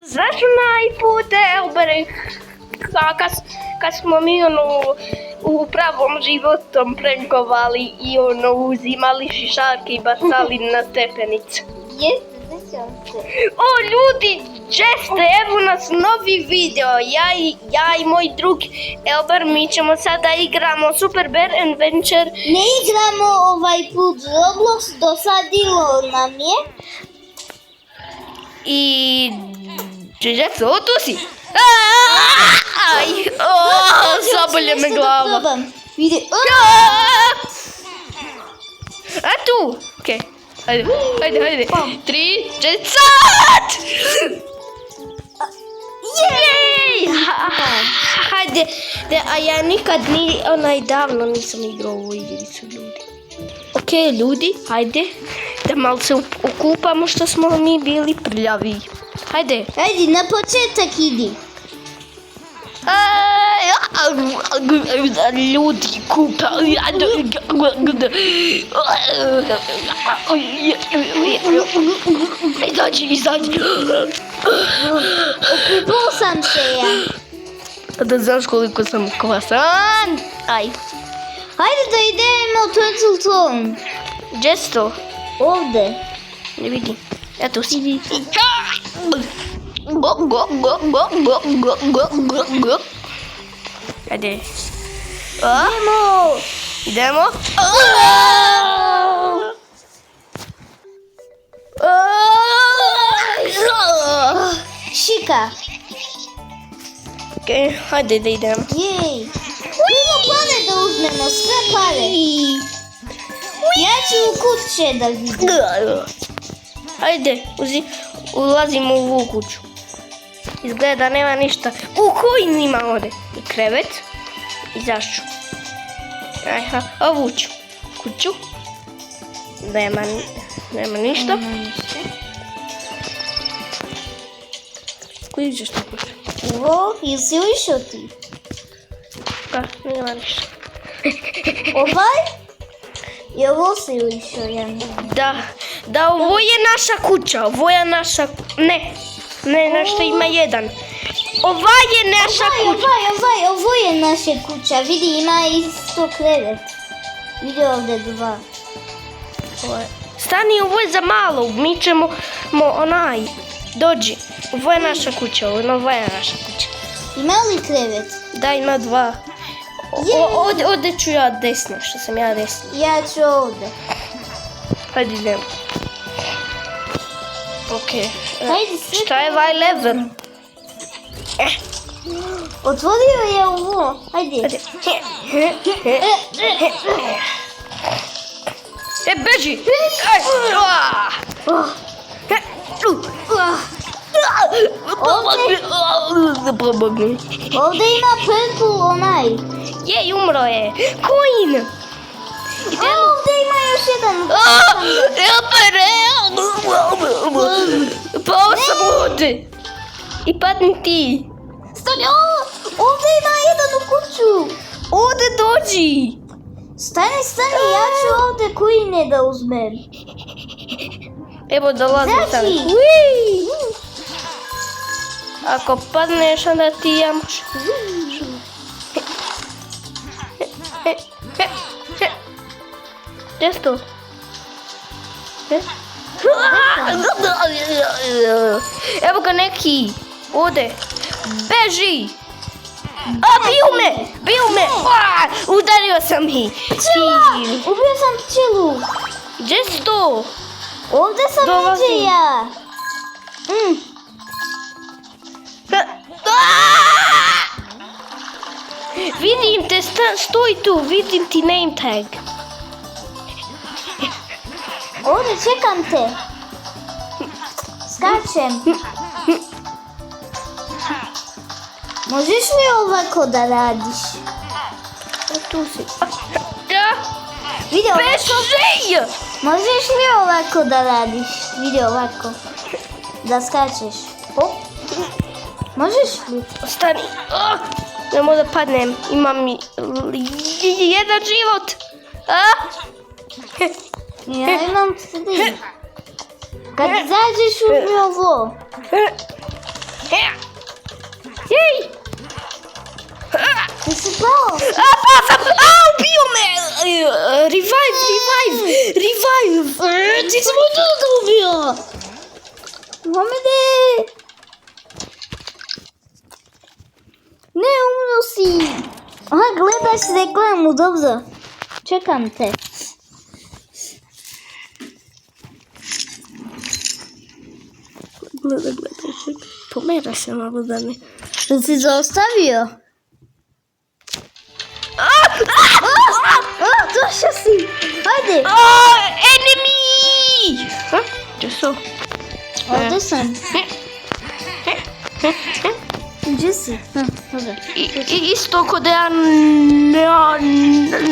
Znaš onaj put, kad smo mi u pravom životom prankovali i uzimali šišarke i bacali na stepenicu. Jeste, sjećam se. O ljudi, česte, evo nas novi video, ja i moj drug Elber, mi ćemo sada igramo Super Bear Adventure. Ne igramo ovaj put Roblox, dosadilo nam je. I... Čeđeco, tu si! Zabolje me glava. Vidi. A tu! Okej, ajde. 3, 4, sad! Jej! Hajde, a ja nikad davno nisam igrao ovu igricu, ljudi. Okej, ljudi, hajde, da malo se okupamo što smo mi bili prljavi. Hajde. Ajde, na početak idi. Ljudi, kupa. Izađi. Okupao sam se ja. Da znaš koliko sam klasan. Aj. Hajde da idemo Turtle Town. Gdje si to? Ovdje. Ne vidim. Eto si. Ajde. Idemo. Šika. Okej, hajde da idemo. Jej. Idemo pare da uzmemo, sve pare. Ja ću u kuće da vidim. Hajde, ulazimo u ovu kuću. Izgleda nema ništa. Koji ima ovdje? I krevet. I zašću. Aha, ovu kuću. Nema ništa. Koji ćeš to kuću? Ovo, jesi ušao ti? Pa, nema ništa. Ovaj? I ovo si ušao, ja ne znam. Da, ovo je naša kuća. Ovo je naša... Ne, nešto ima jedan. Ova je naša kuća. Ovo je naša kuća. Vidi, ima isto krevet. Vidi ovdje dva. Stani, ovo je za malo. Mi ćemo onaj. Dođi. Ovo je naša kuća. Ovo je naša kuća. Ima li krevet? Da, ima dva. Ovdje ću ja desno, što sam ja desno. Ja ću ovdje. Hajde idemo. Okej. Hajde, Šta je ovaj lever? Otvorio je ovo. Hajde. Beži! Pomogni. Ovdje ima purple onaj. Jej, umro je. Coin! Ovdje ima još jedan. Pao sam ovdje. I padni ti. Stani, ovdje ima jedan u kuću. Ovdje dođi. Stani, ja ću ovdje kujine da uzmem. Evo dolazim sam. Ako padneš, onda ti jamaš. Gdje si to? Evo ga neki. Ode. Beži. Bio me. Udario sam ih. Ubio sam pčelu. Gdje si to? Ovdje sam neđe ja. Vidim te, stoj tu, vidim ti name tag. Ovdje čekam te. Skačem. Možeš li ovako da radiš? Tu si. Vidi ovako. Beži! Možeš li ovako da radiš? Vidi ovako. Da skačeš. Možeš li? Ostani. Nemo da padnem. Imam jedan život. Ja imam 3. Kad izađeš uzmi ovo. Revive! Ti smo tu dobio. Muhammede. Ne umro si. Aha, gledaš reklamu, dobro. Čekam te. Gledaj, čekaj. Pomera se malo da ne... Da si zaustavio? Došao si. Hajde. Enemy! Gdje su? Ovdje sam. Gdje si? Dobro. Isto ko da ja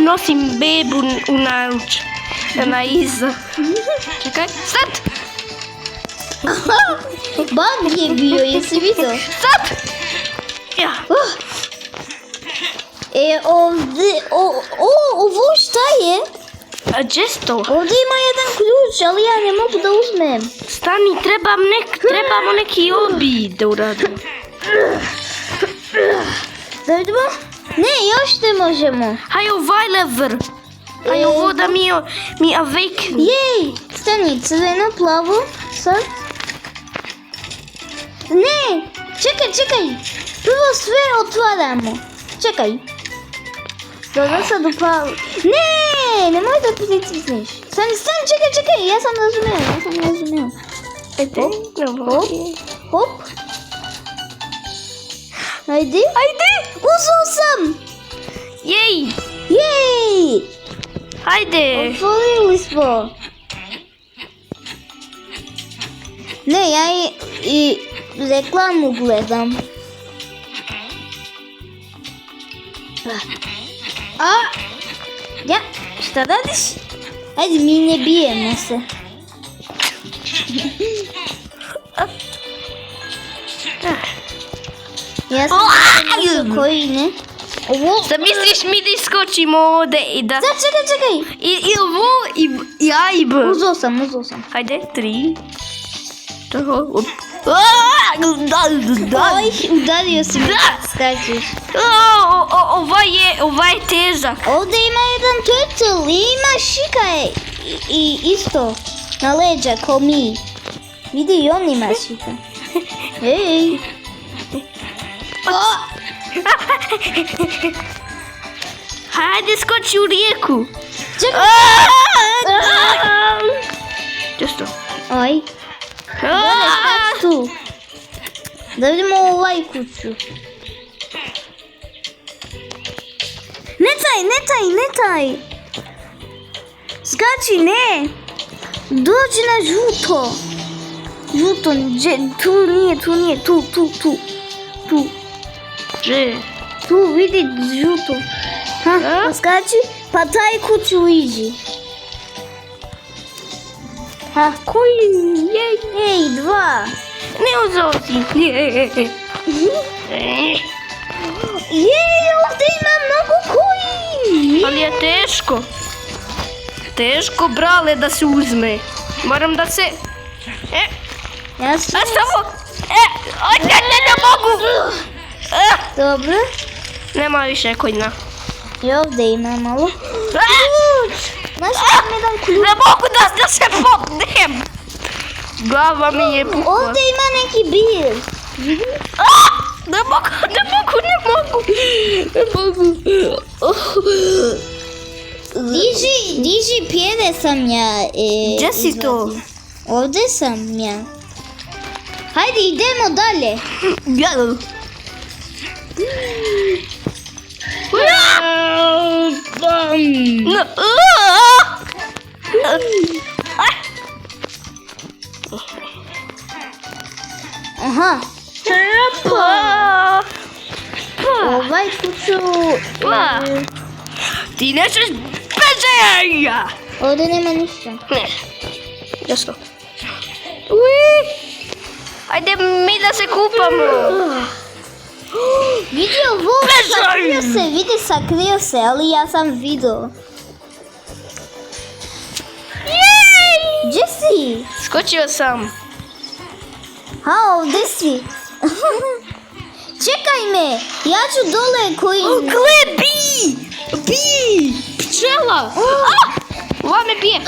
nosim bebu u naruč. Na iza. Čekaj, stat! Bug je bio, jesi vidio? Stat! Ja. Ovdje, ovo šta je? A gdje si to? Ovdje ima jedan ključ, ali ja ne mogu da uzmem. Stani, trebamo neki obid da uradimo. Da vidimo? Ne, još ne možemo. Haj ovaj lever. Haj ovo da mi awakening. Jej, stani, crveno, plavo, sad. Ne, čekaj. Prvo sve otvaramo. Čekaj. Dobro, sad upali. Ne, nemoj da pritisneš. Stani, čekaj, ja sam razumio. Hop. Ajde. Uzeo sam. Jej. Hajde. Otvorili smo. Ne, ja i reklamu gledam. Ja, šta radiš? Ajde, mi ne bijemo se. Ja sam nešto koji ne. Šta misliš mi da iskočimo ovdje i da... Čekaj. I ovo i ja i B. Uzeo sam. Hajde, 3. Oj, udario si mi. Skačiš. Ovaj je težak. Ovdje ima jedan turtle i ima šika i isto na leđa ko mi. Vidi, i on ima šika. Ej. Hajde, skoči u rijeku. Čekaj. Često. Oj. Dole, skač tu. Da vidimo ovaj kuću. Ne taj. Skači, ne. Dođi na žuto. Tu nije. Tu. Že? Tu vidi žuto. Pa skači, pa taj kuću iđi. Koji? Ej, 2. Ne uzeo si. Jej, ovdje ima mnogo koji. Ali je teško. Teško, brale, da se uzme. Moram da se... Ja sam... samo... Ne mogu. Dobro. Nema više kojna. I ovdje ima malo. Znaš sam jedan ključ. Ne mogu da se popnem. Glava mi je pukla. Ovdje ima neki bir. Ne mogu. Diži pjede sam ja. Gdje si to? Ovdje sam ja. Hajde, idemo dalje. Aha. Ovaj kuću... Ti nećeš beženja. Ovdje nema ništa. Ne. Jasno. Ajde mi da se kupamo. Vidio ovo, sakrio se, ali ja sam vidio. Gdje si? Skočio sam. Ovdje si. Čekaj me, ja ću dole koji... Gle, bi! Bij! Pčela! Ova me bije.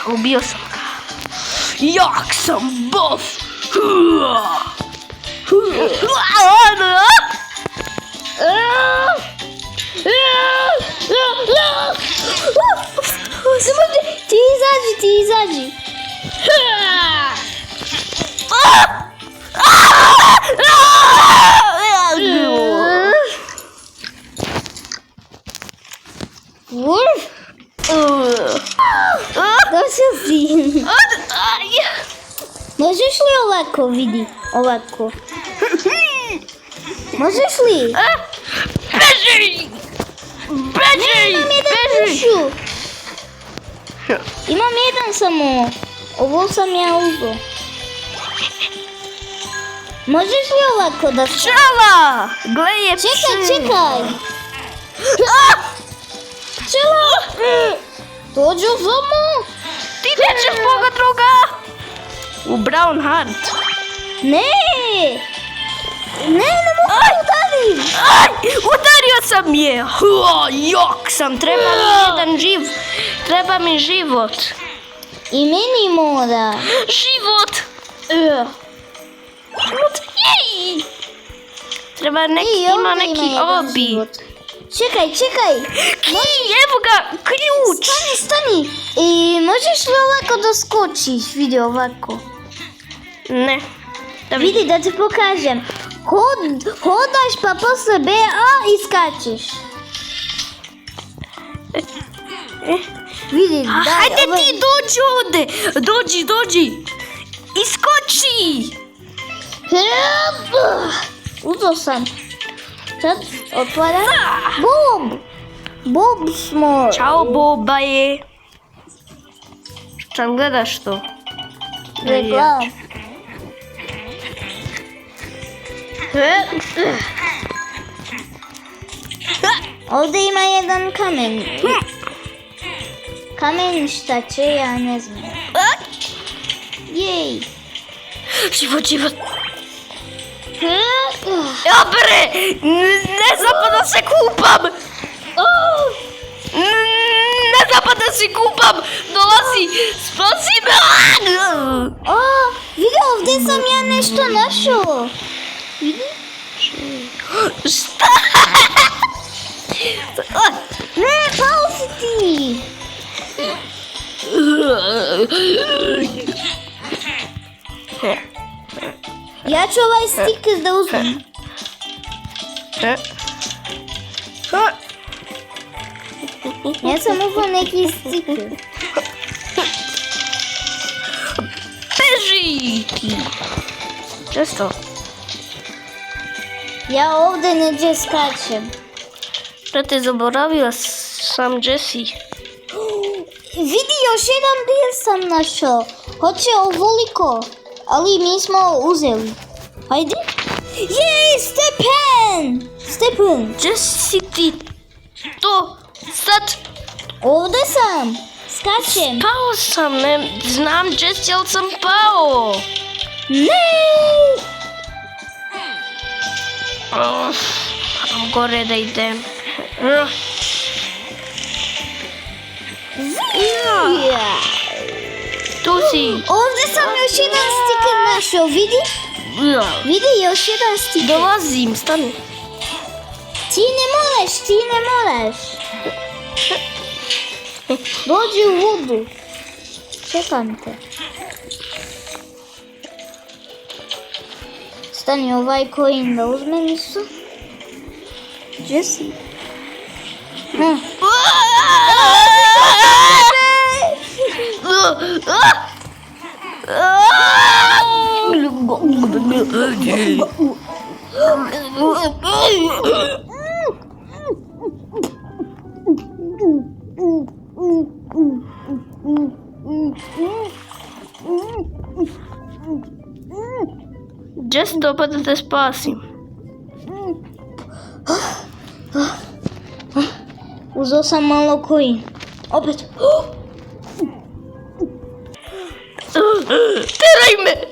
Ubio sam ga. Jak sam boss! Ti izađi. Došao si. Možeš li ovako, vidi? Ovako. Možeš li? Beži! Imam jedan dušu. Imam jedan samo. Ovo sam ja uzeo. Možeš li ovako da... Pčela! Gle je Čekaj. Pčela! Dođu samo. Ti nećeš moga druga! U Brown Heart. Ne mogu udarim. Udario sam je! Jak sam! Treba mi život. I meni mora. Život! Jej! Ima neki obi. Čekaj. Evo ga, ključ! Stani. I možeš li ovako da skočiš? Vidi ovako. Ne. Vidi da ti pokažem. Hodaš pa posle BA i skačeš. Vidi, daj. Hajde ti dođi ovde. Dođi. Iskoči! Uzeo sam. Sad otvara. Bob smo. Ćao Boba je. Šta gledaš to? Reklama. Ovdje ima jedan kamen. Kamen šta će, ja ne znam. Jej. Život. Ja bre, ne zapad da se kupam. Dolazi, spasi me. Vidi, ovdje sam ja nešto našao. Vidi? Šta? Ne, pao si ti. Ja ću ovaj stiker da uzmem. Ja sam uzmem neki stiker. Beži! Često. Ja ovdje neđe skačem. Brate, zaboravila sam Jessie. Vidi, još jedan bil sam našao. Hoće ovoliko, ali mi smo uzeli. Hajde. Jej, Stepen! Jessie, ti to sad... Ovdje sam. Skačem. Pao sam, ne znam Jessie, ali sam pao. Ne! Moram gore da idem. Ja. Tu si. Ovdje sam još jedan stiker našao, vidi? Vidi, još jedan stiker. Dolazim, stani. Ti ne moraš. Dođi u vodu. Čekam te. Stani, ovaj coin da uzmem isto. Jessie. Just dopa da te spasim. Uzeo sam malo coin. Opet. Teraj me!